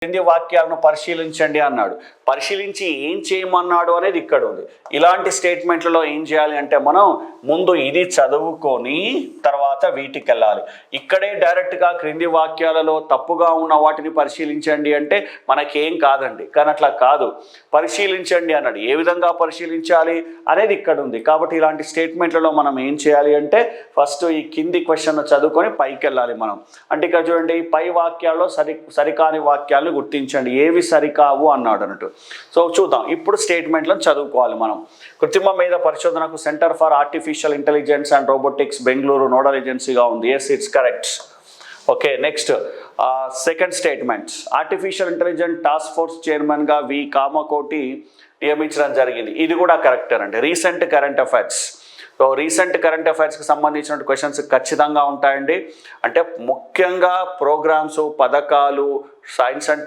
క్రింది వాక్యాలను పరిశీలించండి అన్నాడు. పరిశీలించి ఏం చేయమన్నాడు అనేది ఇక్కడ ఉంది. ఇలాంటి స్టేట్మెంట్లలో ఏం చేయాలి అంటే మనం ముందు ఇది చదువుకొని తర్వాత వీటికి వెళ్ళాలి. ఇక్కడే డైరెక్ట్గా క్రింది వాక్యాలలో తప్పుగా ఉన్న వాటిని పరిశీలించండి అంటే మనకేం కాదండి. కానీ అట్లా కాదు, పరిశీలించండి అన్నాడు. ఏ విధంగా పరిశీలించాలి అనేది ఇక్కడ ఉంది. కాబట్టి ఇలాంటి స్టేట్మెంట్లలో మనం ఏం చేయాలి అంటే ఫస్ట్ ఈ కింది క్వశ్చన్ చదువుకొని పైకి వెళ్ళాలి మనం. అంటే ఇక్కడ చూడండి, పై వాక్యాల్లో సరికాని వాక్యాలను గుర్తించండి, ఏవి సరికావు అన్నాడు అన్నట్టు. సో చూద్దాం, ఇప్పుడు స్టేట్మెంట్లను చదువుకోవాలి మనం. కృత్రిమ మేధ పరిశోధనకు centre for artificial intelligence and robotics Bengaluru nodal ఏజెన్సీగా ఉంది. Yes, it's correct. Okay, next second statement. Artificial intelligence task force చైర్మన్గా వి కామకోటి నియమించడం జరిగింది. ఇది కూడా కరెక్టే అండి. Recent current affairs. So recent current అఫైర్స్కి సంబంధించిన క్వశ్చన్స్ ఖచ్చితంగా ఉంటాయండి. అంటే ముఖ్యంగా ప్రోగ్రామ్స్, పథకాలు, సైన్స్ అండ్